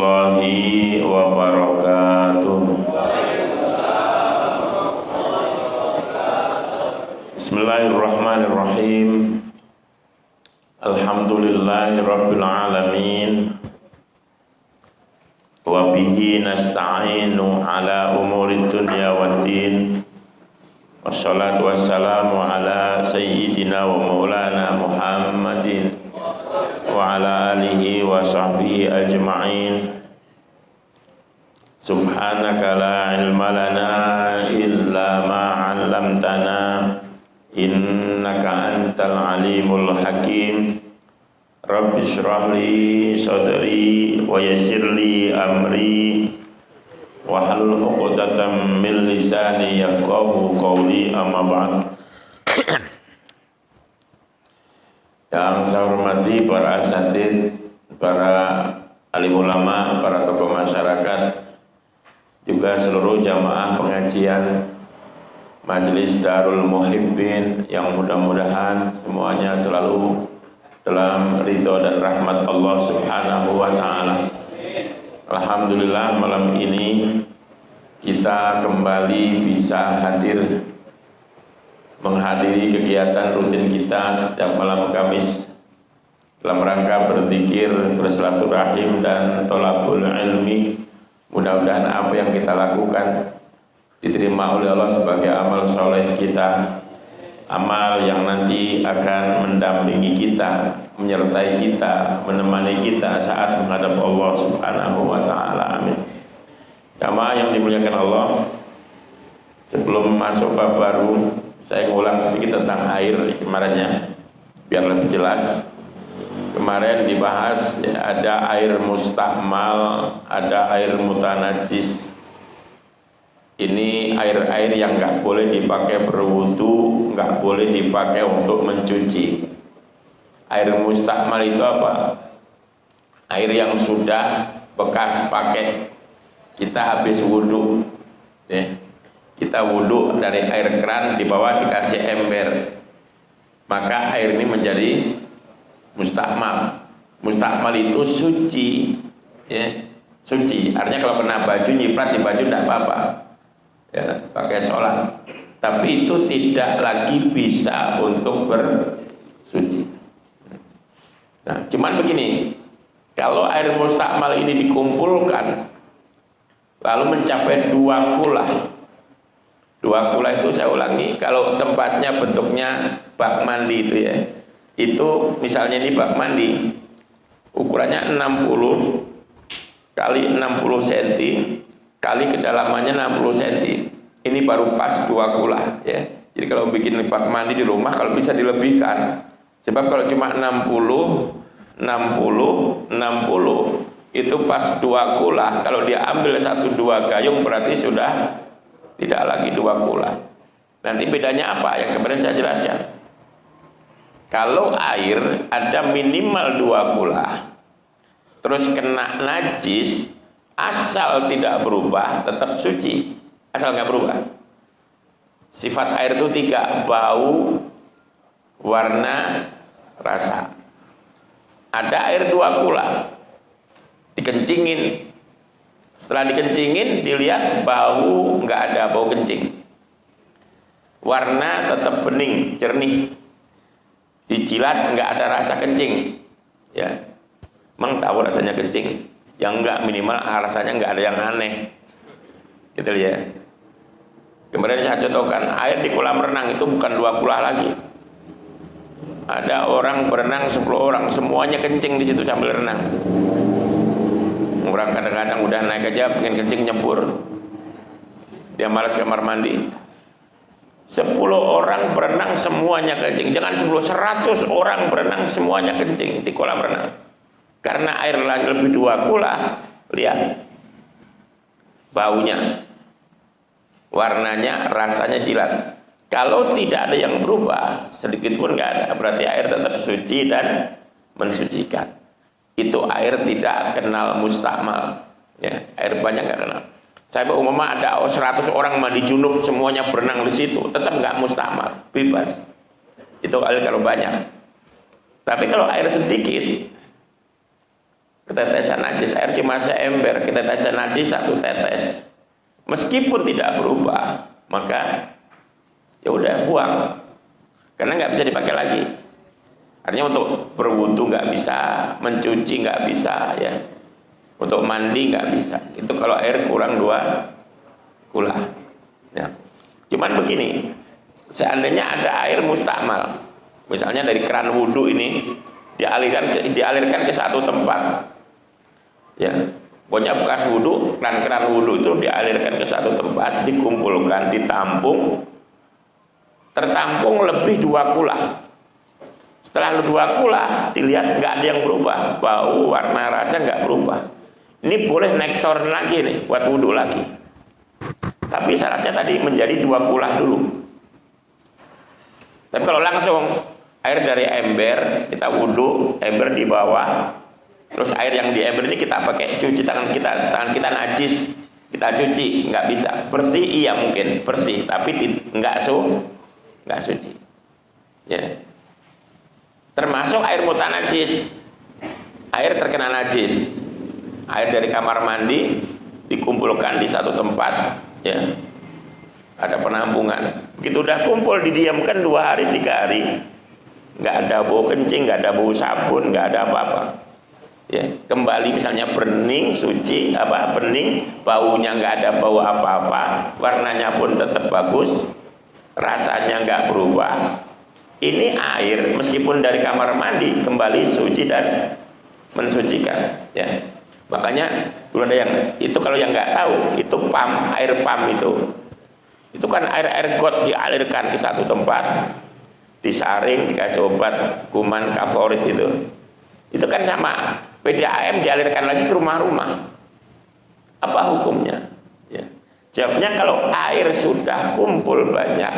warahmatullahi wabarakatuh. Bismillahirrahmanirrahim. Alhamdulillahi rabbil alamin. Wa bihi nasta'inu ala umuri dunya waddin. Wassalatu wassalamu ala sayyidina wa maulana Muhammadin wa ala alihi wa sahbihi ajma'in. Subhanaka la ilma lana illa ma 'allamtana innaka antal alimul hakim. Rabbi shrah li sadri wa yassir li amri wahlul 'uqdatam min lisani yafqahu qawli, amma ba'd. Yang saya hormati para asatidz, para alim ulama, para tokoh masyarakat, juga seluruh jamaah pengajian Majelis Darul Muhibbin, yang mudah-mudahan semuanya selalu dalam ridho dan rahmat Allah Subhanahu wa ta'ala. Alhamdulillah, malam ini kita kembali bisa hadir menghadiri kegiatan rutin kita setiap malam Kamis dalam rangka berzikir, bersilaturahim dan thalabul ilmi. Mudah-mudahan apa yang kita lakukan diterima oleh Allah sebagai amal soleh kita, amal yang nanti akan mendampingi kita, menyertai kita, menemani kita saat menghadap Allah Subhanahu wa ta'ala. Amin. Jamaah yang dimuliakan Allah, sebelum masuk bab baru, saya ngulang sedikit tentang air kemarinnya biar lebih jelas. Kemarin dibahas ya, ada air mustakmal, ada air mutanajis. Ini air-air yang nggak boleh dipakai berwudu, nggak boleh dipakai untuk mencuci. Air mustakmal itu apa? Air yang sudah bekas pakai. Kita habis wudu, ya. Kita wudu dari air keran, di bawah dikasih ember, maka air ini menjadi mustakmal. Mustakmal itu suci, ya. Suci. Artinya kalau kena baju, nyiprat di baju tidak apa-apa, ya, pakai sholat. Tapi itu tidak lagi bisa untuk bersuci. Nah, cuman begini, kalau air mustakmal ini dikumpulkan lalu mencapai 2 kulah. 2 kulah itu, saya ulangi, kalau tempatnya bentuknya bak mandi itu ya, itu misalnya ini bak mandi, ukurannya 60 kali 60 cm kali kedalamannya 60 cm. Ini baru pas 2 kulah ya. Jadi kalau bikin bak mandi di rumah, kalau bisa dilebihkan. Sebab kalau cuma 60 itu pas 2 kulah, kalau dia ambil 1-2 gayung berarti sudah tidak lagi 2 kulah. Nanti bedanya apa yang kemarin saya jelaskan. Kalau air ada minimal 2 kulah, terus kena najis, asal tidak berubah, tetap suci. Asal nggak berubah. Sifat air itu 3, bau, warna, rasa. Ada air 2 kulah, dikencingin. Setelah dikencingin, dilihat bau, nggak ada bau kencing. Warna tetap bening, jernih. Dijilat nggak ada rasa kencing. Ya, emang tahu rasanya kencing. Yang nggak minimal rasanya nggak ada yang aneh. Gitu ya. Kemudian saya contohkan, air di kolam renang itu bukan 2 kulah lagi. Ada orang berenang 10 orang, semuanya kencing di situ sambil renang. Orang kadang-kadang udah naik aja pengen kencing, nyebur, dia malas kamar mandi. 10 orang berenang semuanya kencing. Jangan 10, 100 orang berenang semuanya kencing di kolam renang. Karena air lebih 2 kulah. Lihat baunya, warnanya, rasanya jilat. Kalau tidak ada yang berubah, sedikit pun nggak ada, berarti air tetap suci dan mensucikan. Itu air tidak kenal mustakmal, ya, air banyak nggak kenal. Saya umpama ada 100 orang mandi junub semuanya berenang di situ, tetap nggak mustakmal, bebas. Itu air kalau banyak. Tapi kalau air sedikit, ketetesan najis, air cuma seember, ketetesan najis 1 tetes, meskipun tidak berubah, maka ya udah buang, karena nggak bisa dipakai lagi. Artinya untuk berwudu nggak bisa, mencuci nggak bisa, ya, untuk mandi nggak bisa. Itu kalau air kurang 2 kula. Ya. Cuman begini, seandainya ada air mustakmal, misalnya dari keran wudhu ini dialirkan ke satu tempat, ya, pokoknya bekas wudhu, keran wudhu itu dialirkan ke satu tempat, dikumpulkan, ditampung, tertampung lebih 2 kula. Setelah 2 kula, dilihat nggak ada yang berubah, bau, warna, rasa nggak berubah. Ini boleh naik toren lagi nih, buat wudhu lagi. Tapi syaratnya tadi menjadi 2 kula dulu. Tapi kalau langsung air dari ember, kita wudhu, ember di bawah, terus air yang di ember ini kita pakai cuci tangan kita najis, kita cuci, nggak bisa. Bersih iya mungkin, bersih, tapi nggak suci. Ya. Termasuk air mutanajis, air terkena najis, air dari kamar mandi dikumpulkan di satu tempat, ya, ada penampungan. Begitu udah kumpul, didiamkan 2 hari 3 hari, nggak ada bau kencing, nggak ada bau sabun, nggak ada apa-apa, ya, kembali misalnya bening, suci, bening, baunya nggak ada bau apa-apa, warnanya pun tetap bagus, rasanya nggak berubah. Ini air meskipun dari kamar mandi kembali suci dan mensucikan, ya. Makanya dulu ada yang itu, kalau yang nggak tahu, itu air pam itu kan air got dialirkan ke satu tempat, disaring, dikasih obat kuman favorit itu kan sama PDAM, dialirkan lagi ke rumah-rumah. Apa hukumnya? Ya. Jawabnya, kalau air sudah kumpul banyak,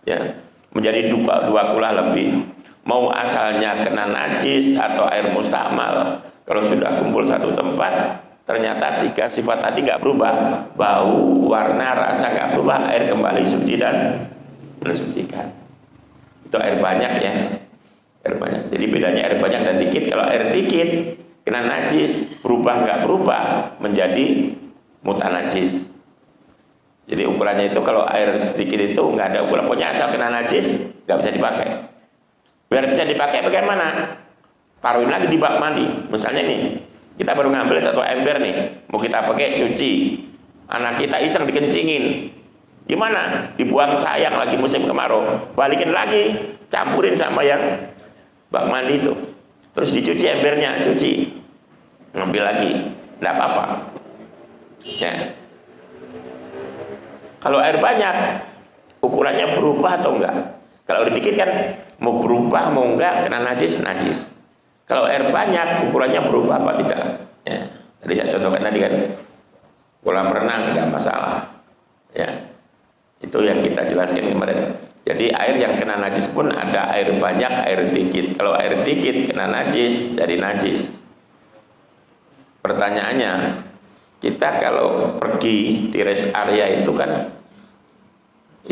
ya, menjadi 2 kula lebih, mau asalnya kena najis atau air mustakmal, kalau sudah kumpul satu tempat, ternyata 3 sifat tadi nggak berubah, bau, warna, rasa nggak berubah, air kembali suci dan mensucikan. Itu air banyak, ya, air banyak. Jadi bedanya air banyak dan dikit. Kalau air dikit kena najis, berubah nggak berubah menjadi mutanajis. Jadi ukurannya itu, kalau air sedikit itu nggak ada ukuran, pokoknya asal kena najis nggak bisa dipakai. Biar bisa dipakai bagaimana? Taruhin lagi di bak mandi. Misalnya nih, kita baru ngambil 1 ember nih, mau kita pakai cuci, anak kita iseng dikencingin, gimana? Dibuang sayang, lagi musim kemarau, balikin lagi, campurin sama yang bak mandi itu, terus dicuci embernya, cuci, ngambil lagi, nggak apa-apa, ya. Kalau air banyak, ukurannya berubah atau enggak? Kalau air dikit kan mau berubah mau enggak, kena najis. Kalau air banyak, ukurannya berubah apa tidak? Ya, tadi saya contohkan tadi kan, kolam renang enggak masalah. Ya, itu yang kita jelaskan kemarin. Jadi air yang kena najis pun ada air banyak, air dikit. Kalau air dikit kena najis, jadi najis. Pertanyaannya, kita kalau pergi di rest area itu kan,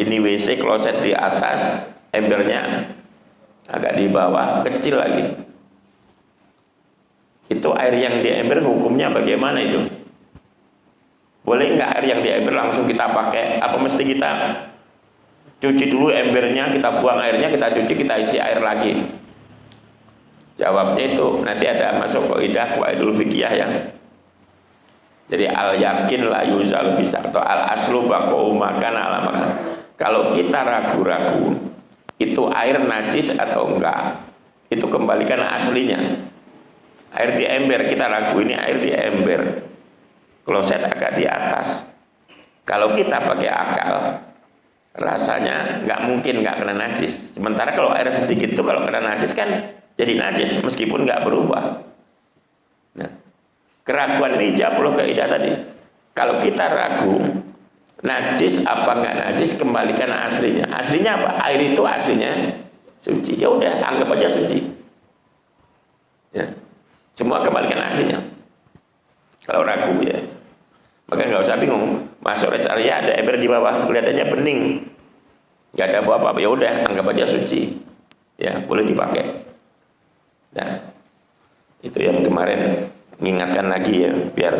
ini WC kloset di atas, embernya agak di bawah, kecil lagi. Itu air yang di ember hukumnya bagaimana itu? Boleh nggak air yang di ember langsung kita pakai? Apa mesti kita cuci dulu embernya, kita buang airnya, kita cuci, kita isi air lagi? Jawabnya itu nanti ada masuk kaidah qaidul fikih yang jadi al yakin la yuzal bisa, atau al aslu baqau makana ala makana. Kalau kita ragu-ragu itu air najis atau enggak, itu kembalikan aslinya. Air di ember, kita ragu ini air di ember, kloset agak di atas. Kalau kita pakai akal, rasanya nggak mungkin nggak kena najis. Sementara kalau air sedikit itu kalau kena najis kan jadi najis meskipun nggak berubah. Nah, keraguan ini jawab loh kaidah tadi. Kalau kita ragu najis apa nggak najis, kembalikan aslinya. Aslinya apa? Air itu aslinya suci. Ya udah, anggap aja suci. Ya, semua kembalikan aslinya. Kalau ragu ya, maka nggak usah bingung. Masuk rest area ada ember di bawah, kelihatannya bening, nggak ada bau apa-apa. Ya udah, anggap aja suci. Ya, boleh dipakai. Nah, itu yang kemarin mengingatkan lagi ya, biar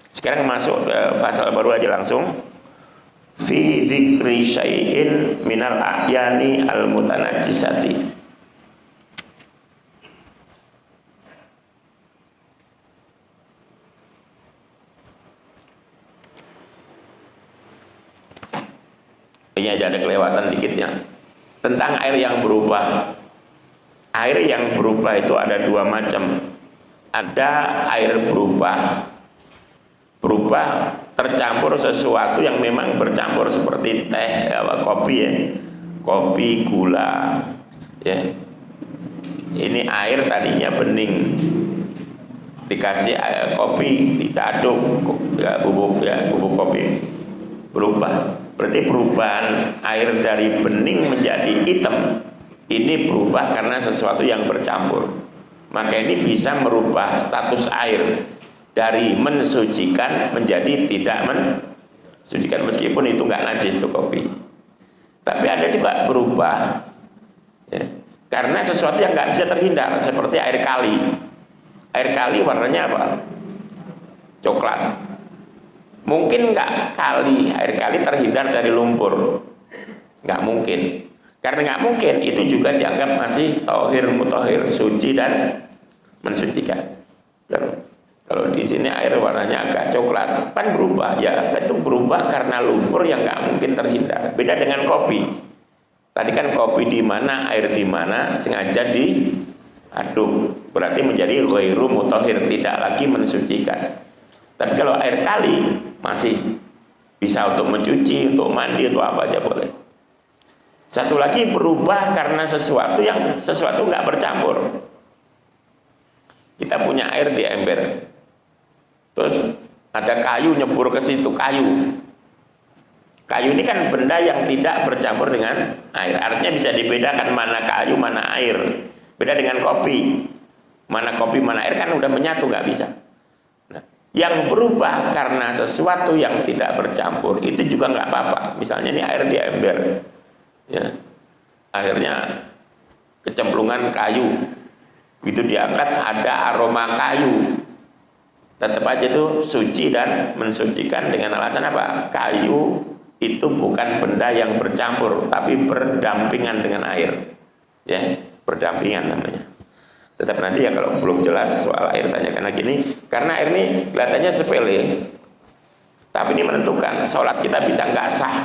sekarang masuk ke pasal baru aja langsung. Fi dzikri syai'in minal a'yani al-mutanajjisati. Ini aja ada kelewatan dikitnya tentang air yang berubah. Air yang berubah itu ada dua macam. Ada air berubah tercampur sesuatu yang memang bercampur seperti teh, kopi ya, kopi, gula ya. Ini air tadinya bening, dikasih kopi, diaduk ya, bubuk kopi berubah. Berarti perubahan air dari bening menjadi hitam ini berubah karena sesuatu yang bercampur. Maka ini bisa merubah status air dari mensucikan menjadi tidak mensucikan, meskipun itu nggak najis itu kopi. Tapi ada juga berubah ya, karena sesuatu yang nggak bisa terhindar, seperti air kali. Air kali warnanya apa? Coklat. Mungkin nggak air kali terhindar dari lumpur? Nggak mungkin. Karena nggak mungkin, itu juga dianggap masih tohir, mutohir, suci dan mensucikan. Kalau di sini air warnanya agak coklat, kan berubah ya, itu berubah karena lumpur yang nggak mungkin terhindar. Beda dengan kopi. Tadi kan kopi di mana, air di mana, sengaja diaduk, berarti menjadi ghairu mutohir, tidak lagi mensucikan. Tapi kalau air kali masih bisa untuk mencuci, untuk mandi, untuk apa aja boleh. Satu lagi berubah karena sesuatu nggak bercampur. Kita punya air di ember, terus ada kayu nyebur ke situ, kayu ini kan benda yang tidak bercampur dengan air. Artinya bisa dibedakan mana kayu, mana air. Beda dengan kopi, mana kopi, mana air kan udah menyatu, nggak bisa. Yang berubah karena sesuatu yang tidak bercampur itu juga nggak apa-apa. Misalnya ini air di ember ya, akhirnya kecemplungan kayu, itu diangkat ada aroma kayu, tetap aja itu suci dan mensucikan dengan alasan apa? Kayu itu bukan benda yang bercampur, tapi berdampingan dengan air ya, berdampingan namanya. Tetap nanti ya kalau belum jelas soal air tanyakan lagi nih, karena air ini kelihatannya sepele, tapi ini menentukan sholat kita bisa nggak sah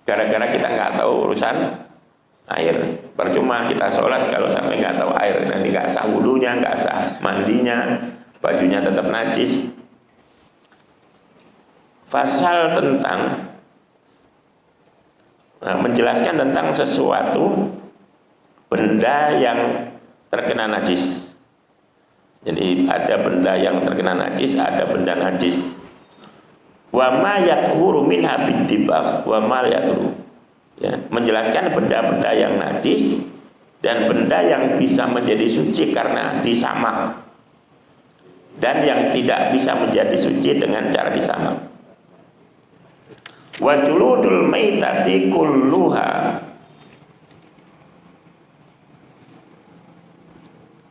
gara-gara kita nggak tahu urusan air. Percuma kita sholat kalau sampai nggak tahu air, nanti nggak sah wudunya, nggak sah mandinya, bajunya tetap najis. Pasal tentang menjelaskan tentang sesuatu benda yang terkena najis. Jadi ada benda yang terkena najis, ada benda najis. Wa ma yathuru minha bittibaq wa ma yathuru. Ya, menjelaskan benda-benda yang najis dan benda yang bisa menjadi suci karena disamak, dan yang tidak bisa menjadi suci dengan cara disamak. Wa juludul maitati kulluha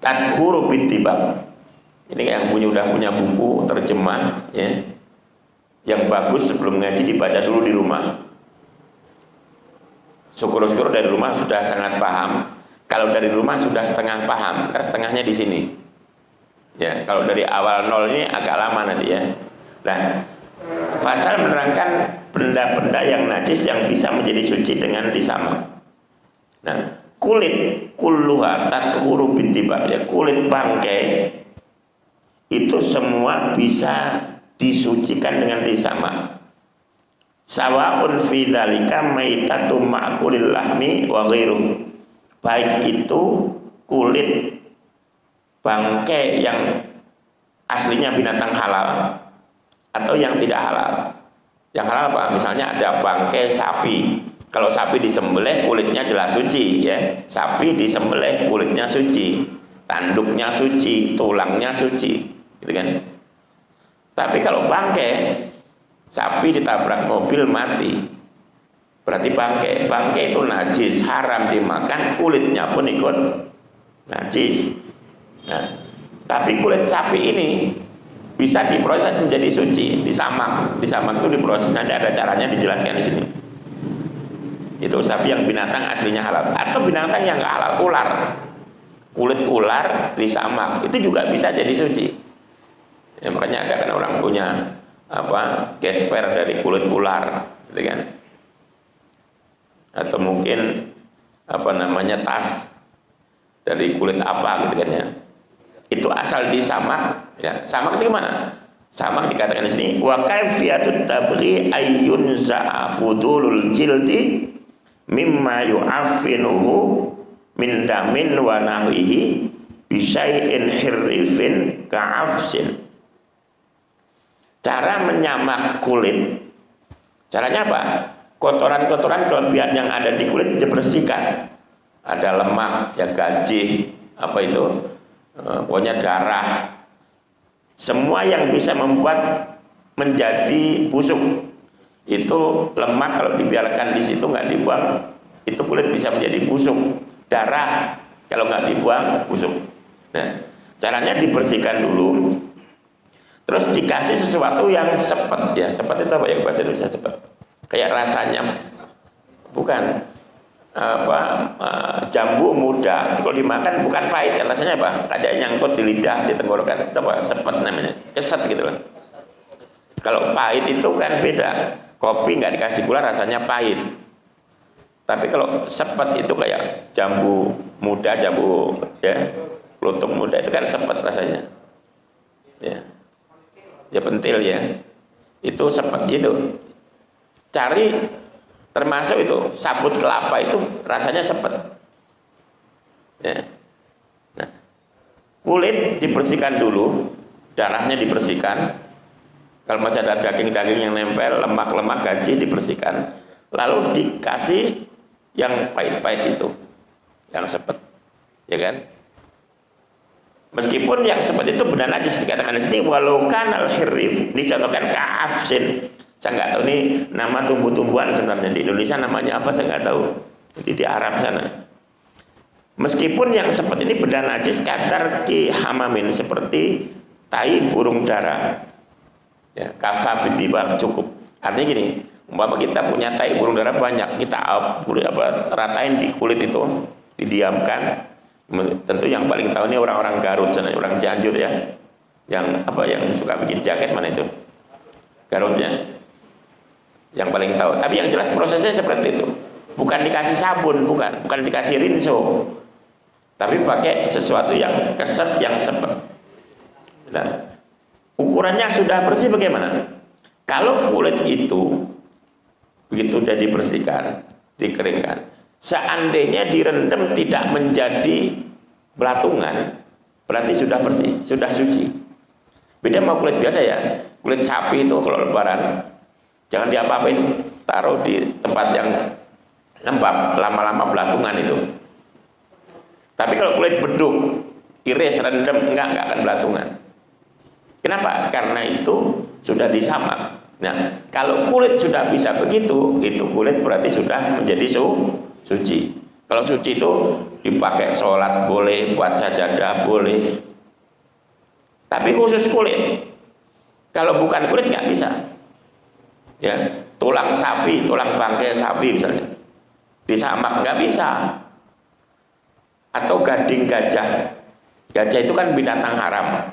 tadhuru bittibaq. Ini yang udah punya buku terjemah ya, yang bagus sebelum ngaji dibaca dulu di rumah. Syukur-syukur dari rumah sudah sangat paham. Kalau dari rumah sudah setengah paham, karena setengahnya di sini. Ya, kalau dari awal nol ini agak lama nanti ya. Nah, pasal menerangkan benda-benda yang najis yang bisa menjadi suci dengan disamak. Nah, kulit kulluha tathuru bittibaq, ya, kulit bangkai itu semua bisa disucikan dengan disamak. Sawaun fi dzalika maitatum ma'kulil lahmi wa ghairuh. Baik itu kulit bangkai yang aslinya binatang halal atau yang tidak halal. Yang halal apa? Misalnya ada bangkai sapi. Kalau sapi disembelih kulitnya jelas suci ya. Sapi disembelih kulitnya suci, tanduknya suci, tulangnya suci, gitu kan. Tapi kalau bangkai sapi ditabrak mobil mati, berarti bangkai itu najis, haram dimakan, kulitnya pun ikut najis. Nah, Tapi kulit sapi ini bisa diproses menjadi suci, disamak. Disamak itu diproses, nanti ada caranya dijelaskan di sini. Itu sapi yang binatang aslinya halal. Atau binatang yang nggak halal, ular. Kulit ular disamak, itu juga bisa jadi suci. Ya, makanya ada kan orang punya gesper dari kulit ular, gitu kan? Atau mungkin tas dari kulit apa, gitu kan ya? Itu asal disamak, ya. Samak itu gimana? Samak dikatakan di sini, wa kaifiyatut tabghi ayyun za'afudulul jildi mimma yu'affinuhu min damin wa nahwihi bisyai'in hirrifin ka'afsin. Cara menyamak kulit, caranya apa? Kotoran-kotoran kelebihan yang ada di kulit dibersihkan. Ada lemak, ya gajih, pokoknya darah, semua yang bisa membuat menjadi busuk. Itu lemak kalau dibiarkan di situ nggak dibuang, itu kulit bisa menjadi busuk. Darah kalau nggak dibuang busuk. Nah, caranya dibersihkan dulu, terus dikasih sesuatu yang sepet, ya. Sepet itu apa yang bahasa Indonesia sepet? Kayak rasanya, bukan jambu muda, kalau dimakan bukan pahit kan, rasanya apa? Ada nyangkut di lidah, di tenggorokan, itu apa? Sepet namanya, keset gitu loh. Kalau pahit itu kan beda, kopi nggak dikasih gula rasanya pahit. Tapi kalau sepet itu kayak jambu muda, jambu ya, kelutuk muda itu kan sepet rasanya, ya pentil ya, itu sepet itu. Cari termasuk itu sabut kelapa itu rasanya sepet. Ya. Nah, kulit dibersihkan dulu, darahnya dibersihkan. Kalau masih ada daging-daging yang nempel, lemak-lemak gaji dibersihkan. Lalu dikasih yang pahit-pahit itu, yang sepet, ya kan? Meskipun yang sepet itu benar najis, dikatakan di sini walau kanal hirif, dicontohkan ka'afsin. Saya nggak tahu ini nama tumbuh-tumbuhan sebenarnya di Indonesia namanya apa, saya nggak tahu. Jadi di Arab sana. Meskipun yang sepet ini benda najis kadar ki hamamin, seperti tai burung dara. Ya, kafa bidibah, cukup. Artinya gini, umpama kita punya tai burung dara banyak, kita ratain di kulit itu, didiamkan. Tentu yang paling tahu ini orang-orang Garut sana, orang Cianjur ya. Yang suka bikin jaket mana itu? Garutnya. Yang paling tahu. Tapi yang jelas prosesnya seperti itu. Bukan dikasih sabun, bukan dikasih rinso. Tapi pakai sesuatu yang keset, yang sepet. Nah, ukurannya sudah bersih bagaimana? Kalau kulit itu begitu sudah dibersihkan, dikeringkan, seandainya direndam tidak menjadi belatungan, berarti sudah bersih, sudah suci. Beda sama kulit biasa ya. Kulit sapi itu kalau lebaran jangan diapa-apain, taruh di tempat yang lembab, lama-lama belatungan itu. Tapi kalau kulit beduk, iris, rendam, enggak akan belatungan. Kenapa? Karena itu sudah disamak. Nah, kalau kulit sudah bisa begitu, itu kulit berarti sudah menjadi suci. Kalau suci itu dipakai sholat boleh, buat sajadah boleh. Tapi khusus kulit. Kalau bukan kulit nggak bisa. Ya, tulang sapi, tulang bangkai sapi misalnya, disamak nggak bisa. Atau gading gajah. Gajah itu kan binatang haram.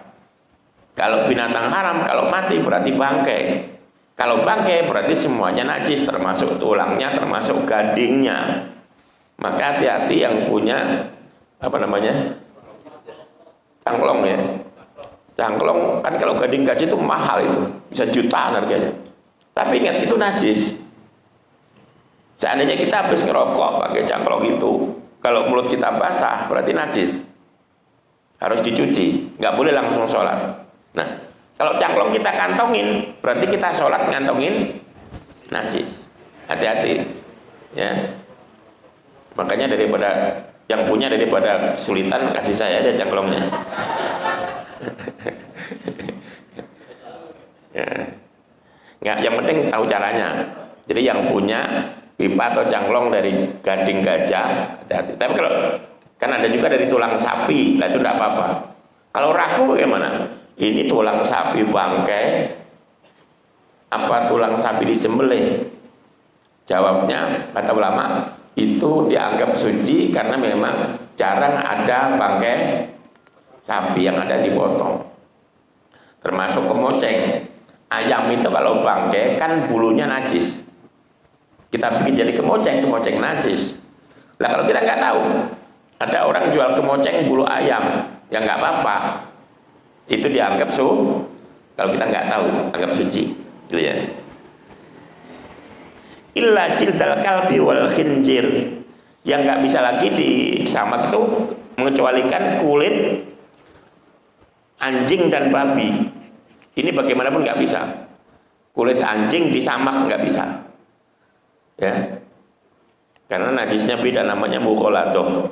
Kalau binatang haram, kalau mati berarti bangkai. Kalau bangkai berarti semuanya najis, termasuk tulangnya, termasuk gadingnya. Maka hati-hati yang punya cangklong ya. Cangklong kan kalau gading gajah itu mahal, itu bisa jutaan harganya. Tapi ingat itu najis. Seandainya kita habis ngerokok pakai cangklong itu, kalau mulut kita basah berarti najis. Harus dicuci, nggak boleh langsung sholat. Nah, kalau cangklong kita kantongin, berarti kita sholat ngantongin najis. Hati-hati, ya. Makanya daripada yang punya, daripada kesulitan, kasih saya aja cangklongnya. Ya. Nggak, yang penting tahu caranya. Jadi yang punya pipa atau cangklong dari gading gajah, hati-hati. Tapi kalau kan ada juga dari tulang sapi, nah itu tidak apa-apa. Kalau ragu bagaimana? Ini tulang sapi bangkai, apa tulang sapi disembelih? Jawabnya, kata ulama, itu dianggap suci karena memang jarang ada bangkai sapi yang ada dipotong. Termasuk kemoceng. Ayam itu kalau bangkai kan bulunya najis. Kita bikin jadi kemoceng najis. Lah kalau kita nggak tahu, ada orang jual kemoceng bulu ayam, ya nggak apa-apa. Itu dianggap kalau kita nggak tahu, anggap suci, gitu ya. Illa jildal kalbi wal khinjir, yang nggak bisa lagi disamak itu mengecualikan kulit anjing dan babi. Ini bagaimanapun nggak bisa. Kulit anjing disamak nggak bisa, ya, karena najisnya beda, namanya mukhalathah.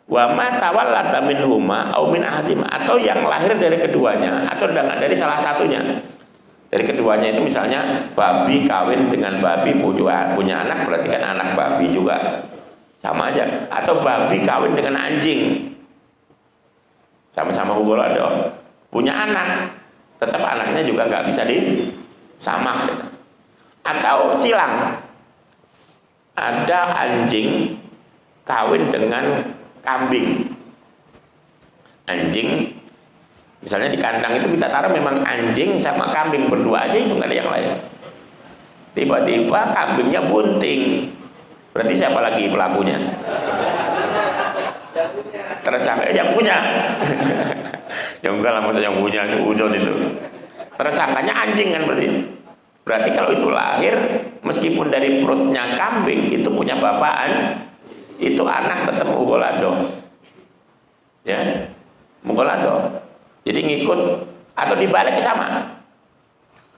Wa ma tawallata minhuma au min ahadim, atau yang lahir dari keduanya atau dari salah satunya. Dari keduanya itu misalnya babi kawin dengan babi punya anak, berarti kan anak babi juga, sama aja. Atau babi kawin dengan anjing, sama-sama mukhalathah, punya anak, tetap anaknya juga nggak bisa disamak. Atau silang, ada anjing kawin dengan kambing. Anjing misalnya di kandang itu kita taruh memang anjing sama kambing berdua aja, itu nggak ada yang lain. Tiba-tiba kambingnya bunting, berarti siapa lagi pelakunya? Tersangka yang punya. Yang enggak lah, masa yang punya seudon itu. Tersangkanya anjing kan berarti. Berarti kalau itu lahir meskipun dari perutnya kambing, itu punya bapaan, itu anak tetap mukhalathah. Ya, mukhalathah. Jadi ngikut atau dibalik sama.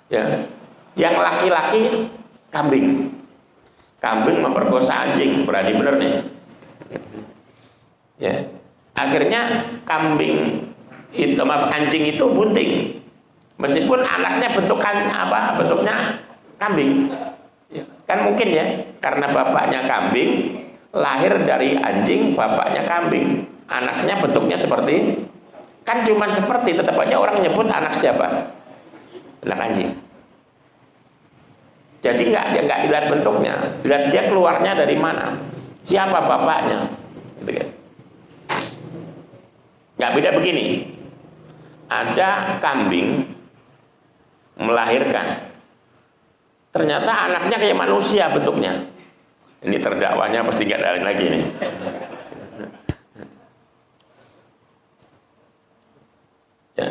Ya. Yang laki-laki kambing. Kambing memperkosa anjing, berani bener nih. Ya. Akhirnya anjing itu bunting. Meskipun anaknya bentuknya kambing. Ya. Kan mungkin ya, karena bapaknya kambing, lahir dari anjing, bapaknya kambing. Anaknya bentuknya seperti, kan cuman seperti, tetap aja orang nyebut anak siapa? Anak anjing. Jadi nggak dilihat bentuknya, dilihat dia keluarnya dari mana, siapa bapaknya, gitu kan? Nggak beda begini, ada kambing melahirkan, ternyata anaknya kayak manusia bentuknya. Ini terdakwanya pasti nggak ada lagi nih. Ya,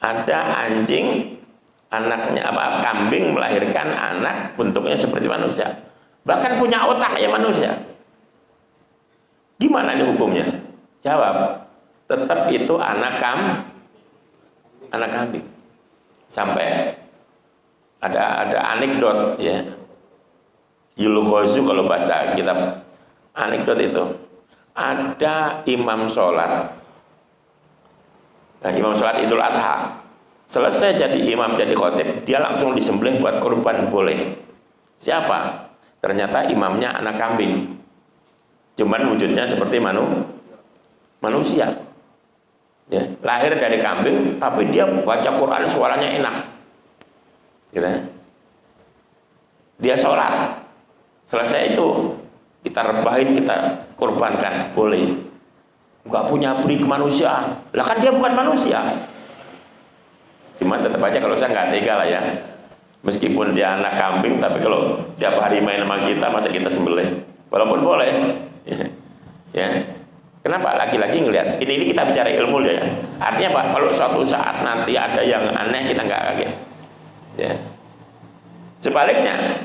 ada anjing anaknya kambing melahirkan anak bentuknya seperti manusia, bahkan punya otak ya manusia. Gimana nih hukumnya? Jawab, tetap itu anak kambing. Sampai ada anekdot ya, yulghozu kalau bahasa kitab anekdot itu, ada imam sholat. Nah, imam sholat Idul Adha, selesai jadi imam, jadi khotib, dia langsung disembelih buat kurban, boleh. Siapa? Ternyata imamnya anak kambing, cuman wujudnya seperti manusia. Ya, lahir dari kambing, tapi dia baca Quran suaranya enak. Gitu. Dia sholat, selesai itu kita rebahin, kita kurbankan, boleh. Nggak punya peri kemanusiaan, lah kan dia bukan manusia. Cuman tetap aja kalau saya nggak tega lah ya, meskipun dia anak kambing, tapi kalau tiap hari main sama kita, masa kita sembelih, walaupun boleh. Ya, kenapa? Lagi-lagi ngelihat ini kita bicara ilmu ya. Artinya Pak, kalau suatu saat nanti ada yang aneh, kita nggak kaget. Ya. Sebaliknya,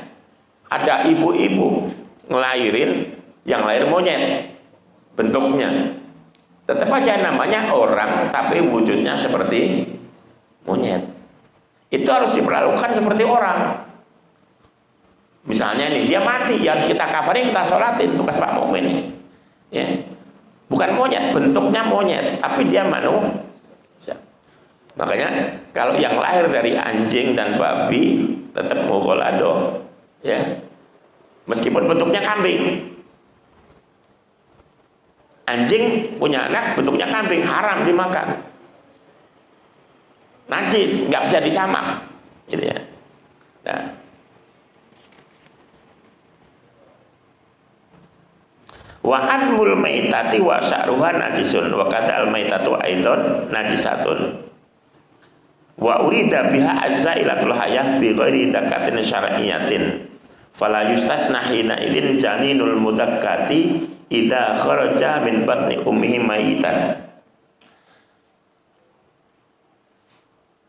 ada ibu-ibu ngelahirin yang lahir monyet bentuknya, tetap aja namanya orang, tapi wujudnya seperti monyet. Itu harus diperlakukan seperti orang. Misalnya nih, dia mati, ya harus kita kafarin, kita sholatin untuk kasih mukmin nih. Ya. Bukan monyet, bentuknya monyet, tapi dia manusia. Makanya kalau yang lahir dari anjing dan babi tetap mukhalathah, ya. Meskipun bentuknya kambing. Anjing punya anak bentuknya kambing, haram dimakan. najis, nggak bisa disamak, gitu ya. Nah, wa admul maitati wa sya'ruha najisun wa kata al maitatu aidon najisatun wa urida biha azzailatul hayah bi ghairi dakatin syar'iyatin fala yustasna hina idin janinul mudakkati idza kharaja min batni ummihi maitan.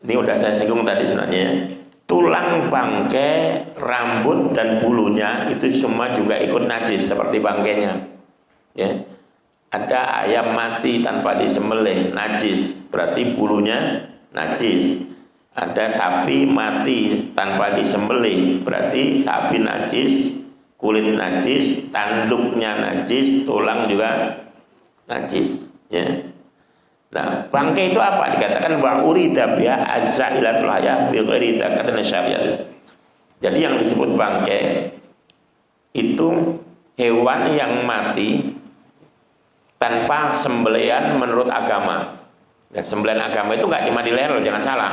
Ini udah saya singgung tadi sebenarnya. Tulang bangkai, rambut dan bulunya itu semua juga ikut najis seperti bangkainya. Ya. Ada ayam mati tanpa disembelih, najis, berarti bulunya najis. Ada sapi mati tanpa disembelih, berarti sapi najis, kulit najis, tanduknya najis, tulang juga najis. Ya. Nah, bangkai itu apa? Dikatakan wa urida biha azzailatul hayah bi ghairi dakatin syariat. Jadi yang disebut bangkai itu hewan yang mati tanpa sembelihan menurut agama. Dan sembelihan agama itu nggak cuma di leher, jangan salah.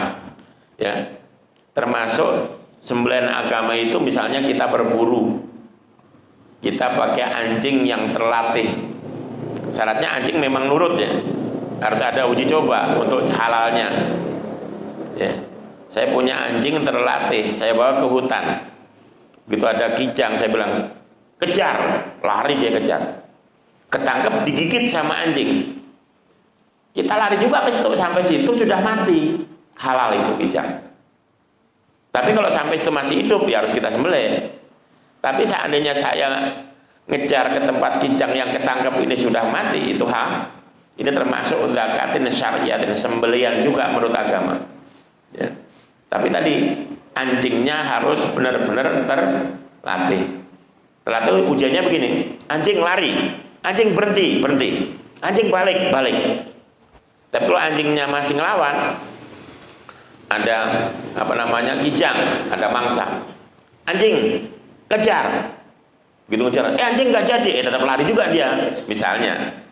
Ya. Termasuk sembelihan agama itu misalnya kita berburu. Kita pakai anjing yang terlatih. Syaratnya anjing memang nurut ya. Harus ada uji coba untuk halalnya. Ya. Saya punya anjing terlatih, saya bawa ke hutan. Begitu ada kijang, saya bilang kejar, lari dia kejar. Ketangkep, digigit sama anjing. Kita lari juga sampai situ sudah mati, halal itu kijang. Tapi kalau sampai situ masih hidup, ya harus kita sembelih. Tapi seandainya saya ngejar ke tempat kijang yang ketangkep ini sudah mati, itu hak. Ini termasuk zakatin syariatin, sembelian juga menurut agama. Ya. Tapi tadi anjingnya harus benar-benar terlatih. Terlatih ujiannya begini: anjing lari, anjing berhenti, anjing balik. Tapi kalau anjingnya masih ngelawan, ada kijang, ada mangsa, anjing kejar, gitu ngejar, anjing nggak jadi, tetap lari juga dia, misalnya.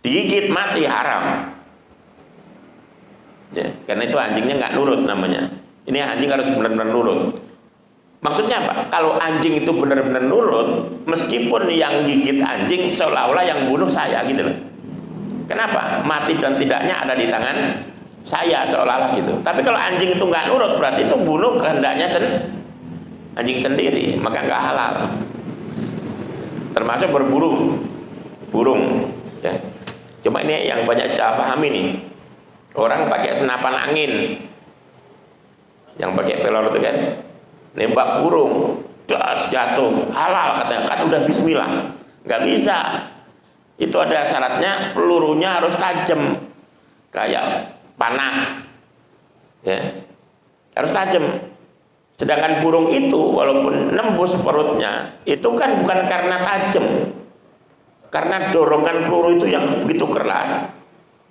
Digigit mati haram. Ya, karena itu anjingnya nggak nurut namanya. Ini anjing harus benar-benar nurut. Maksudnya apa? Kalau anjing itu benar-benar nurut, meskipun yang gigit anjing seolah-olah yang bunuh saya gitu loh. Kenapa? Mati dan tidaknya ada di tangan saya seolah-olah gitu. Tapi kalau anjing itu nggak nurut, berarti itu bunuh kehendaknya anjing sendiri, maka nggak halal. Termasuk berburu burung. Ya. Cuma ini yang banyak saya pahami nih. Orang pakai senapan angin, yang pakai pelor itu kan, nembak burung, das jatuh, halal katanya, kan udah bismillah. Nggak bisa. Itu ada syaratnya, pelurunya harus tajam, kayak panah, ya, harus tajam. Sedangkan burung itu walaupun nembus perutnya, itu kan bukan karena tajam. Karena dorongan peluru itu yang begitu keras.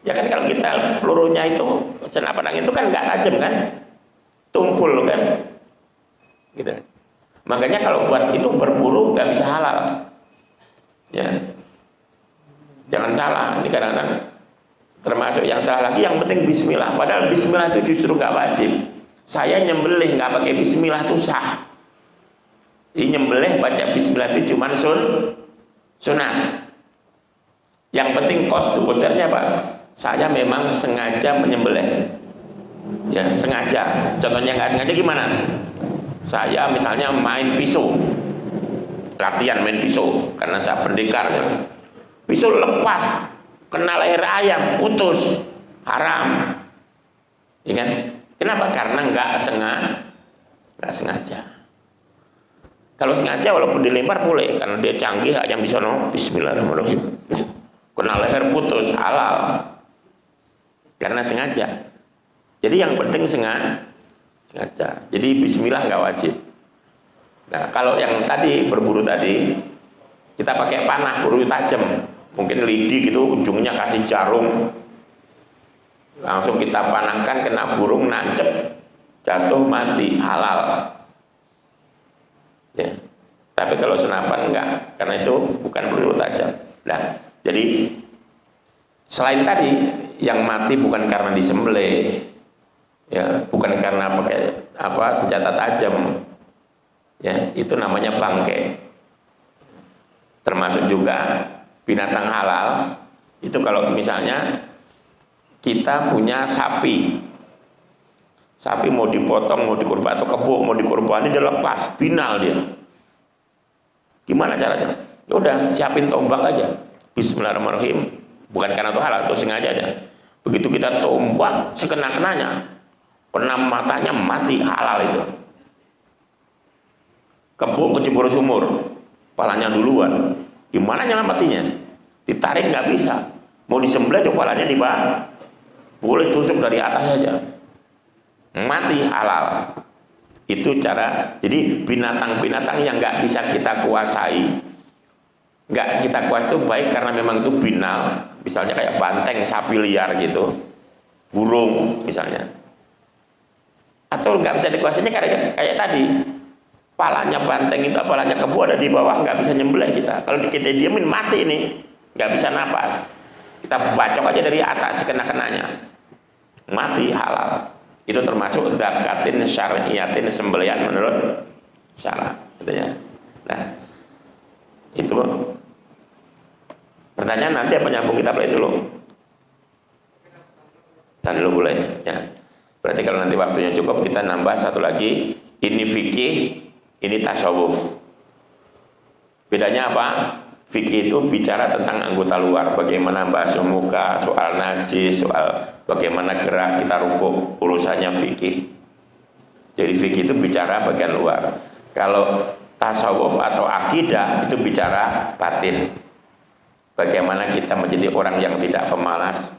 Ya kan kalau kita pelurunya itu senapan angin itu kan nggak tajam kan, tumpul kan, gitu. Makanya kalau buat itu berburu nggak bisa halal. Ya, jangan salah. Ini kadang-kadang termasuk yang salah lagi. Yang penting Bismillah. Padahal Bismillah itu justru nggak wajib. Saya nyembelih nggak pakai Bismillah itu sah. Ini nyembelih baca Bismillah itu cuma sunat. Yang penting posturnya Pak, saya memang sengaja menyembelih. Ya, sengaja. Contohnya nggak sengaja gimana? Saya misalnya main pisau, latihan main pisau karena saya pendekar. Ya. Pisau lepas, kena leher ayam, putus, haram. Ya kan? Kenapa? Karena nggak sengaja. Kalau sengaja walaupun dilempar boleh, karena dia canggih ayam di sono. Bismillahirrahmanirrahim. Kena leher putus, halal. Karena sengaja. Jadi yang penting sengaja. Jadi bismillah nggak wajib. Nah, kalau yang tadi berburu tadi, kita pakai panah, peluru tajam. Mungkin lidi gitu, ujungnya kasih jarum. Langsung kita panahkan, kena burung, nancep, jatuh, mati, halal. Ya. Tapi kalau senapan enggak, karena itu bukan peluru tajam. Nah, jadi selain tadi yang mati bukan karena disembelih, Ya, bukan karena pakai senjata tajam. Ya, itu namanya bangkai. Termasuk juga binatang halal itu kalau misalnya kita punya sapi mau dipotong, mau dikorban atau kebo mau dikorbanin, dia lepas, binal dia. Gimana caranya? Ya udah, siapin tombak aja. Bismillahirrahmanirrahim. Bukan karena itu halal, itu sengaja aja. Begitu kita tombak sekena-kenanya, kena matanya mati, halal itu. Kebo kecebur sumur, palanya duluan. Gimana nyelamatinya? Ditarik nggak bisa. Mau disembelih kepalanya di bawah. Boleh tusuk dari atas saja. Mati, halal. Itu cara. Jadi binatang-binatang yang nggak bisa kita kuasai, nggak kita kuasai itu baik karena memang itu binal. Misalnya kayak banteng, sapi liar gitu, burung misalnya. Atau nggak bisa dikuasainya kayak tadi. Palanya banteng itu, palanya kebo ada di bawah, nggak bisa nyembelih kita. Kalau kita diamin mati ini, nggak bisa napas. Kita bacok aja dari atas kena-kenanya, mati, halal. Itu termasuk zakatin syar'iyatin, sembelihan menurut syarat, gitu ya. Nah, itu pertanyaan nanti apa nyambung, kita play dulu. Dan dulu boleh ya. Berarti kalau nanti waktunya cukup kita nambah satu lagi. Ini fikih, ini tasawuf. Bedanya apa? Fikih itu bicara tentang anggota luar, bagaimana basuh muka, soal najis, soal bagaimana gerak kita rukuk, urusannya fikih. Jadi fikih itu bicara bagian luar. Kalau tasawuf atau akidah itu bicara batin. Bagaimana kita menjadi orang yang tidak pemalas,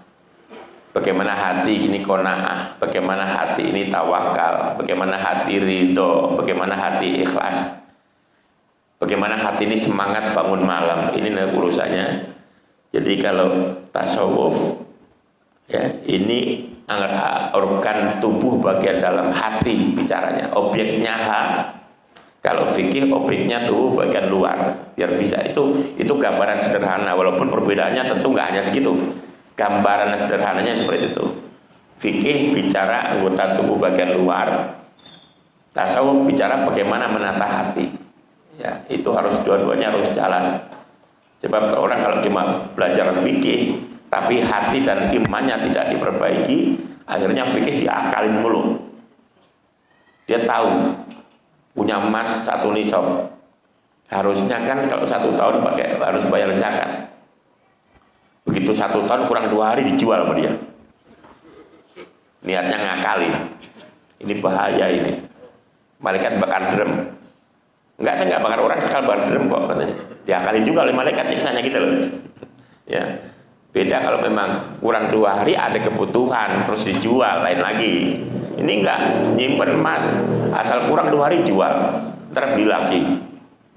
bagaimana hati ini qanaah, bagaimana hati ini tawakal, bagaimana hati ridho, bagaimana hati ikhlas, bagaimana hati ini semangat bangun malam. Ini urusannya. Jadi kalau tasawuf ya, ini organ tubuh bagian dalam hati bicaranya, objeknya Kalau fikih objeknya tubuh bagian luar, biar bisa. Itu gambaran sederhana, walaupun perbedaannya tentu nggak hanya segitu. Gambaran sederhananya seperti itu. Fikih bicara anggota tubuh bagian luar, tasawuf bicara bagaimana menata hati. Ya, itu harus dua-duanya harus jalan. Sebab orang kalau cuma belajar fikih tapi hati dan imannya tidak diperbaiki, akhirnya fikih diakalin mulu. Dia tahu punya emas 1 nisab, harusnya kan kalau 1 tahun harus bayar zakat. Begitu 1 tahun kurang 2 hari dijual sama dia. Niatnya ngakalin. Ini bahaya ini. Malaikat bakar drum. Enggak, saya nggak bakar orang, sekali bakar drum kok katanya. Diakalin juga oleh malaikat, nyiksanya gitu loh. Ya. Beda kalau memang kurang 2 hari ada kebutuhan terus dijual, lain lagi. Ini enggak, nyimpen emas asal kurang 2 hari jual, ntar beli lagi,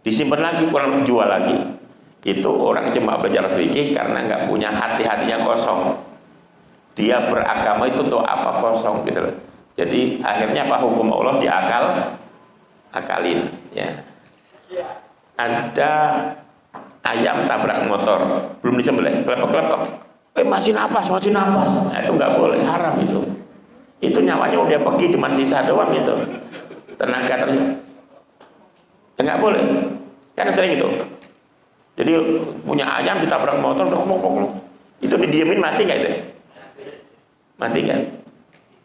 disimpan lagi, kurang jual lagi. Itu orang cuma belajar fikih karena nggak punya hati-hatinya kosong. Dia beragama itu untuk apa kosong gitu loh. Jadi akhirnya apa, hukum Allah akalin ya. Ada ayam tabrak motor, belum disembelih, kelepek-kelepek, masih napas. Nah, itu nggak boleh, haram itu. Itu nyawanya udah pergi, cuma sisa doang itu, tenaga nggak boleh. Kan sering itu. Jadi punya ayam ditabrak motor, itu didiemin mati nggak itu? Mati kan?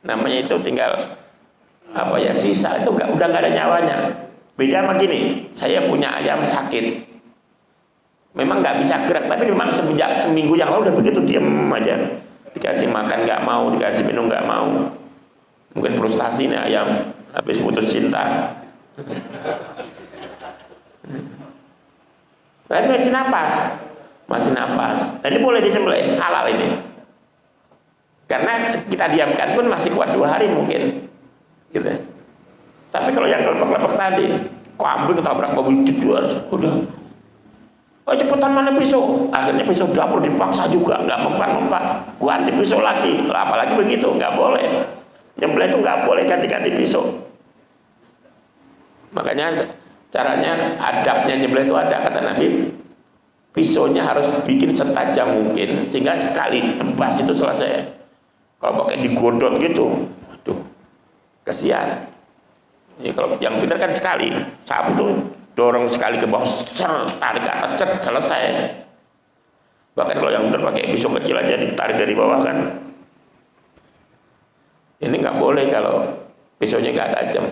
Namanya itu tinggal sisa, itu udah nggak ada nyawanya. Beda sama gini, saya punya ayam sakit, memang nggak bisa gerak, tapi memang semenjak seminggu yang lalu udah begitu, diem aja, dikasih makan nggak mau, dikasih minum nggak mau. Mungkin frustasi nih ayam habis putus cinta. Tapi masih napas. Nah, ini boleh disembelih, halal ini. Karena kita diamkan pun masih kuat 2 hari mungkin, gitu. Tapi kalau yang kelepek-kelepek tadi, kambing ketabrak mobil dijual, udah. Cepetan mana pisau? Akhirnya pisau dapur dipaksa juga, nggak mempan-mempan. Ganti pisau lagi, apalagi begitu, nggak boleh. Nyembelih itu nggak boleh ganti-ganti pisau. Makanya caranya, adabnya nyembelih itu ada, kata Nabi, pisaunya harus bikin setajam mungkin, sehingga sekali tebas itu selesai. Kalau pakai digodot gitu, aduh, kasihan. Ya, kalau yang pintar kan sekali, sapu itu dorong sekali ke bawah, tarik ke atas, selesai. Bahkan kalau yang pintar pakai pisau kecil aja ditarik dari bawah kan. Ini nggak boleh kalau pisaunya nggak tajam.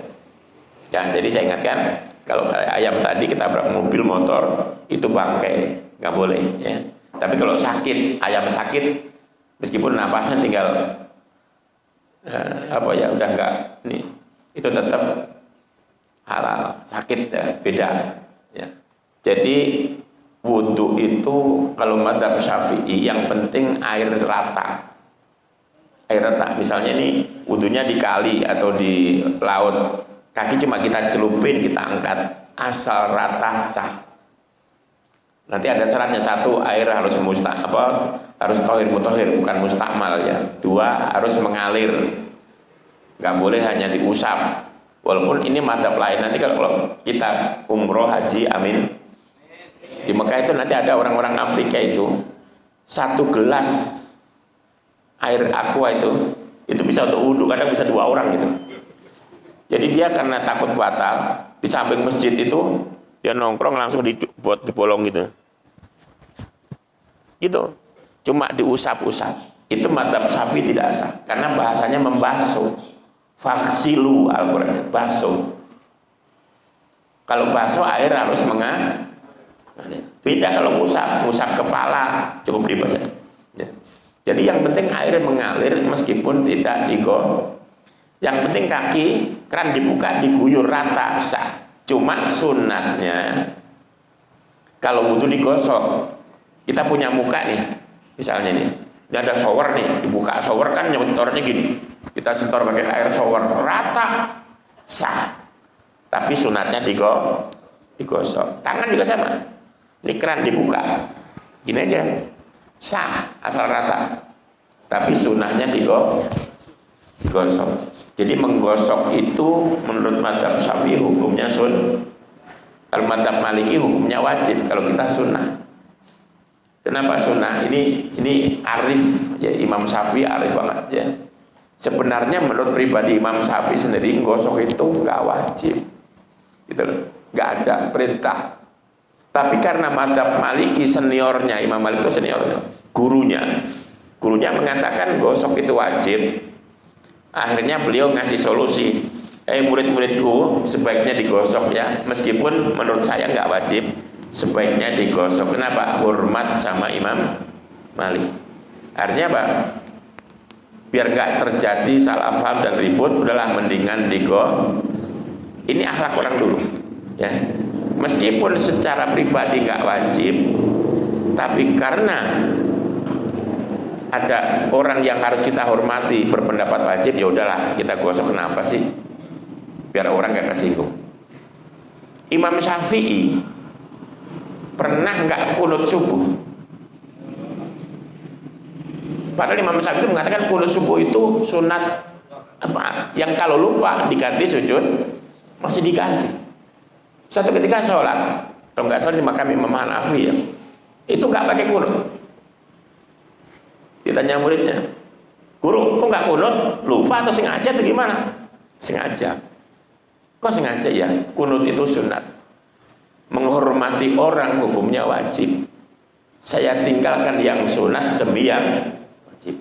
Ya, jadi saya ingatkan, kalau ayam tadi kita ketabrak mobil motor itu bangkai, nggak boleh. Ya. Tapi kalau sakit, ayam sakit, meskipun napasnya tinggal udah nggak, nih itu tetap halal, sakit ya, beda. Ya. Jadi wudhu itu kalau madzhab Syafi'i yang penting air rata. Air rata, misalnya ini wudhunya di kali atau di laut, kaki cuma kita celupin, kita angkat, asal rata sah. Nanti ada syaratnya, satu, air harus harus tohir mutohir, bukan mustakmal ya. Dua, harus mengalir, nggak boleh hanya diusap. Walaupun ini madzhab lain, nanti kalau kita umroh haji, amin, di Mekah itu nanti ada orang-orang Afrika itu, satu gelas air aqua itu bisa untuk wudhu, kadang bisa 2 orang gitu. Jadi dia karena takut batal, di samping masjid itu dia nongkrong langsung dibuat dibolong gitu. Gitu. Cuma diusap-usap. Itu madzhab Syafi'i tidak sah karena bahasanya membasuh. Faksilu Al-Qur'an, basuh. Kalau basuh air harus mengalir. Beda kalau ngusap kepala cukup dibasuh. Ya. Jadi yang penting air mengalir meskipun tidak digosok. Yang penting kaki keran dibuka, diguyur rata sah. Cuma sunatnya kalau wudhu digosok. Kita punya muka nih, misalnya nih, ini ada shower nih, dibuka shower kan nyetornya gini. Kita setor pakai air shower rata sah. Tapi sunatnya digosok. Tangan juga sama. Ini keran dibuka, gini aja sah asal rata. Tapi sunahnya digosok. Jadi menggosok itu menurut madzhab Syafi'i hukumnya kalau madzhab Maliki hukumnya wajib, kalau kita sunnah. Kenapa sunnah? Ini arif ya, Imam Syafi'i arif banget ya. Sebenarnya menurut pribadi Imam Syafi'i sendiri gosok itu nggak wajib, gitu loh, nggak ada perintah. Tapi karena madzhab Maliki seniornya, Imam Malik itu seniornya, gurunya mengatakan gosok itu wajib. Akhirnya beliau ngasih solusi, murid-muridku sebaiknya digosok ya, meskipun menurut saya nggak wajib, sebaiknya digosok. Kenapa? Hormat sama Imam Malik. Artinya apa? Biar nggak terjadi salah paham dan ribut, udahlah mendingan digosok. Ini akhlak orang dulu ya. Meskipun secara pribadi nggak wajib, tapi karena ada orang yang harus kita hormati berpendapat wajib, ya udahlah kita gosok. Kenapa sih? Biar orang nggak tersinggung. Imam Syafi'i pernah nggak kunut subuh? Padahal Imam Syafi'i itu mengatakan kunut subuh itu sunat apa? Yang kalau lupa diganti sujud masih diganti. Satu ketika sholat, kalau nggak salah di makam Imam Hanafi ya, itu nggak pakai kunut. Ditanya muridnya, guru, kok nggak kunut? Lupa atau sengaja atau gimana? Sengaja. Kok sengaja ya? Kunut itu sunat. Menghormati orang hukumnya wajib. Saya tinggalkan yang sunat demi yang wajib.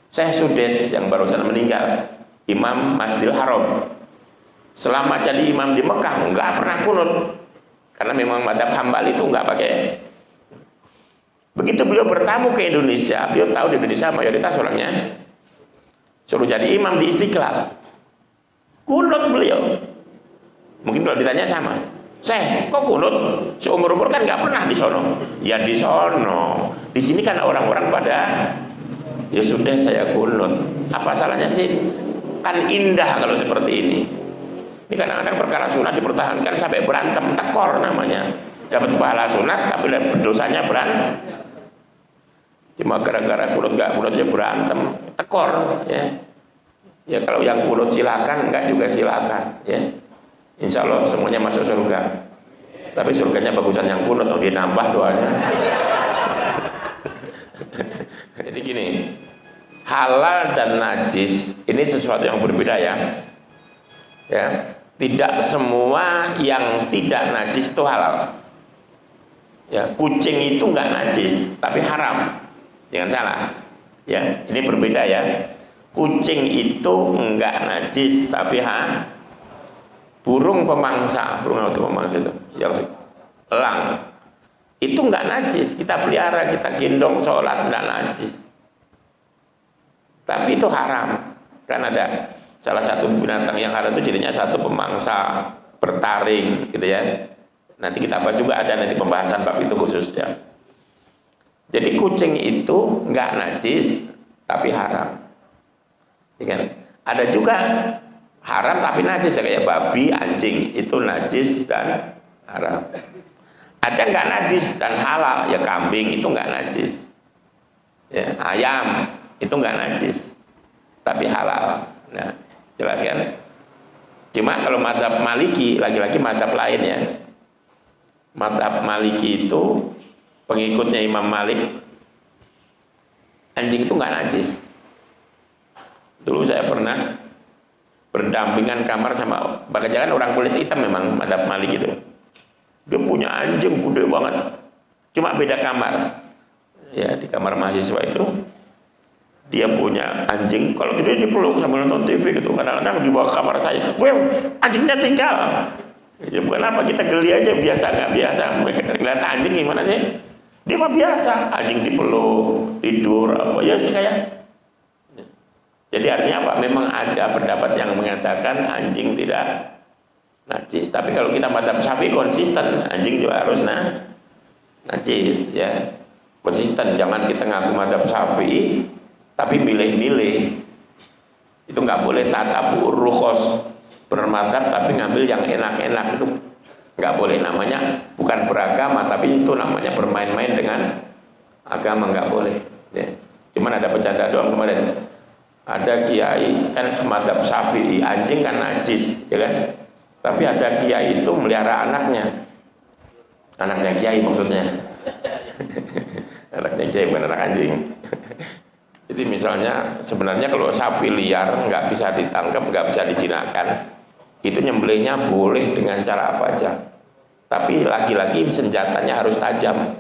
Saya Sudes yang barusan meninggal, Imam Masjidil Haram. Selama jadi imam di Mekah nggak pernah kunut, karena memang madzhab Hambali itu nggak pakai. Begitu beliau bertamu ke Indonesia, beliau tahu di Indonesia mayoritas orangnya suruh jadi imam di Istiqlal, kunut beliau. Mungkin kalau ditanya sama, kok kunut? Seumur-umur kan nggak pernah di sono. Ya di sono, di sini kan orang-orang pada ya sudah saya kunut. Apa salahnya sih? Kan indah kalau seperti ini. Ini kadang-kadang perkara sunat dipertahankan sampai berantem, tekor namanya. Dapat pahala sunat tapi dosanya berantem. Cuma gara-gara kunut nggak kunut aja berantem, tekor ya. Ya kalau yang kunut silakan, enggak juga silakan ya. Insya Allah semuanya masuk surga. Tapi surganya bagusan yang kunut, dia nambah doanya. Jadi gini, halal dan najis ini sesuatu yang berbeda ya. Ya, tidak semua yang tidak najis itu halal. Ya, kucing itu nggak najis tapi haram. Jangan salah. Ya, ini berbeda ya. Kucing itu nggak najis tapi burung pemangsa, burung apa pemangsa itu? Yang elang. Itu nggak najis, kita pelihara, kita gendong sholat nggak najis. Tapi itu haram. Kan ada salah satu binatang yang haram itu jadinya satu pemangsa bertaring gitu ya. Nanti kita bahas juga, ada nanti pembahasan bab itu khusus ya. Jadi kucing itu nggak najis tapi haram. Ya kan? Ada juga haram tapi najis ya, kayak babi, anjing itu najis dan haram. Ada nggak najis dan halal ya, kambing itu nggak najis. Ya, ayam itu nggak najis tapi halal. Nah, jelas kan? Cuma kalau mazhab Maliki, lagi-lagi mazhab lain ya. Mazhab Maliki itu pengikutnya Imam Malik, anjing itu nggak najis. Dulu saya pernah berdampingan kamar sama, bahkan jangan orang kulit hitam, memang mazhab Malik itu. Dia punya anjing gede banget, cuma beda kamar. Ya, di kamar mahasiswa itu dia punya anjing, kalau tidur dipeluk sambil nonton TV gitu. Kadang-kadang di bawah kamar saya, gue anjingnya tinggal. Ya bukan apa, kita geli aja, biasa nggak biasa. Ngeliat anjing gimana sih? Dia mah biasa, anjing dipeluk, tidur apa ya sih kayak. Jadi artinya apa? Memang ada pendapat yang mengatakan anjing tidak najis. Tapi kalau kita mazhab Syafi'i konsisten, anjing juga harus najis ya. Konsisten, jangan kita ngaku mazhab Syafi'i tapi milih-milih. Itu nggak boleh tatabu rukhos, bermazhab tapi ngambil yang enak-enak, itu nggak boleh. Namanya bukan beragama, tapi itu namanya bermain-main dengan agama, nggak boleh ya. Cuman ada bercanda doang kemarin. Ada kiai kan mazhab Syafi'i, anjing kan najis ya kan, tapi ada kiai itu melihara anaknya kiai maksudnya. Anaknya kiai bukan anak anjing. Jadi misalnya sebenarnya kalau sapi liar nggak bisa ditangkap, nggak bisa dijinakkan, itu nyembelihnya boleh dengan cara apa aja, tapi lagi-lagi senjatanya harus tajam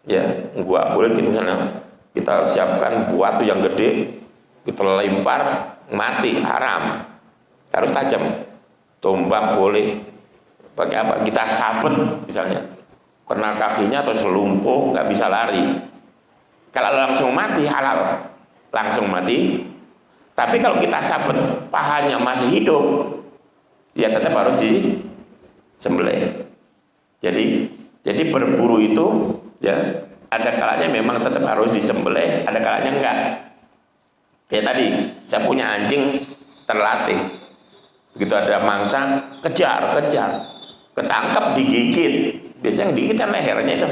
ya. Nggak boleh gitu, misalnya kita siapkan batu yang gede, kita lempar mati, haram. Harus tajam. Tombak boleh, pakai apa, kita sabet misalnya, kena kakinya atau selumpuh nggak bisa lari. Kalau langsung mati halal, langsung mati. Tapi kalau kita sabet pahanya masih hidup, ya tetap harus disembelih. Jadi berburu itu ya ada kalanya memang tetap harus disembelih, ada kalanya enggak. Ya tadi saya punya anjing terlatih, begitu ada mangsa kejar, ketangkap, digigit. Biasanya yang digigit kan lehernya itu.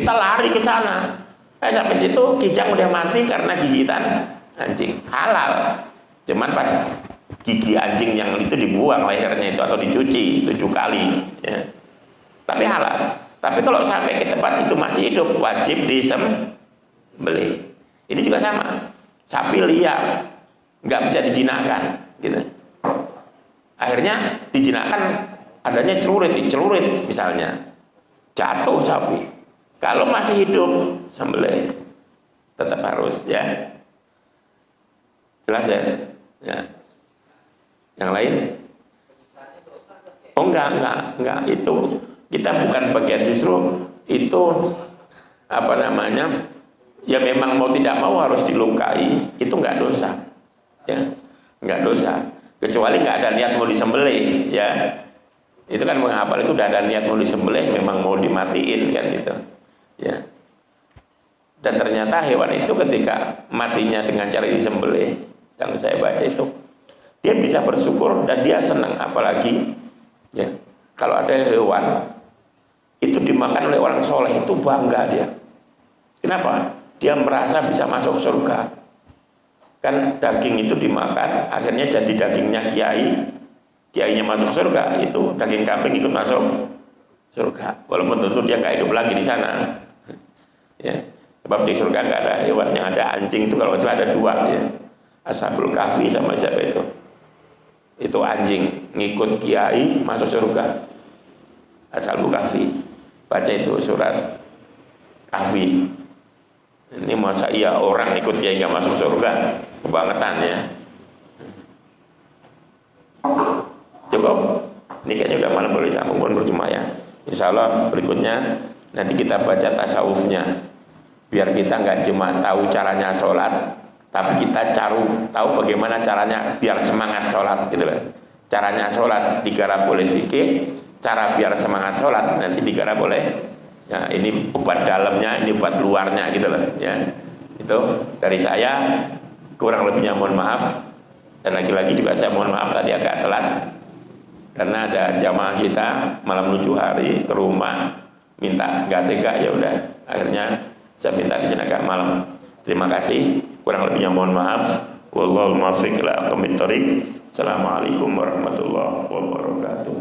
Kita lari ke sana. Sampai situ kijang udah mati karena gigitan anjing, halal. Cuman pas gigi anjing yang itu dibuang lehernya itu atau dicuci 7 kali ya. Tapi halal. Tapi kalau sampai ke tempat itu masih hidup, wajib disembelih. Ini juga sama. Sapi liar nggak bisa dijinakkan gitu. Akhirnya dijinakkan, adanya celurit misalnya, jatuh sapi. Kalau masih hidup, sembelih, tetap harus ya. Jelas ya? Ya. Yang lain? Oh enggak. Itu kita bukan bagian, justru itu apa namanya? Ya memang mau tidak mau harus dilukai, itu enggak dosa. Ya, enggak dosa. Kecuali enggak ada niat mau disembelih, ya. Itu kan menghafal itu udah ada niat mau disembelih, memang mau dimatiin kan gitu. Ya. Dan ternyata hewan itu ketika matinya dengan cara disembelih, yang saya baca itu, dia bisa bersyukur dan dia senang. Apalagi ya, kalau ada hewan itu dimakan oleh orang soleh, itu bangga dia. Kenapa? Dia merasa bisa masuk surga. Kan daging itu dimakan, akhirnya jadi dagingnya kiainya masuk surga, itu daging kambing ikut masuk surga. Walaupun tentu dia nggak hidup lagi di sana. Ya, sebab di surga nggak ada hewan, yang ada anjing itu kalau salah ada 2 ya, Ashabul Kahfi sama siapa itu itu anjing, ngikut kiai masuk surga. Ashabul Kahfi, baca itu surat Kahfi. Ini masa iya orang ikut kiai nggak masuk surga? Kebangetan ya. Cukup, ini kayaknya udah malam, boleh sambung pun berjumpa ya. Insya Allah berikutnya nanti kita baca tasawufnya, biar kita nggak cuma tahu caranya sholat, tapi kita tahu bagaimana caranya biar semangat sholat gitu loh. Caranya sholat digarap oleh fikih, cara biar semangat sholat nanti digarap oleh ya, ini obat dalamnya, ini obat luarnya gitu loh ya. Itu dari saya, kurang lebihnya mohon maaf, dan lagi-lagi juga saya mohon maaf tadi agak telat karena ada jamaah kita malam 7 hari ke rumah minta nggak tega, ya udah akhirnya saya minta di sini agak malam. Terima kasih, kurang lebihnya mohon maaf. Wallahul muwaffiq ila aqwamit thoriq. Assalamualaikum warahmatullahi wabarakatuh.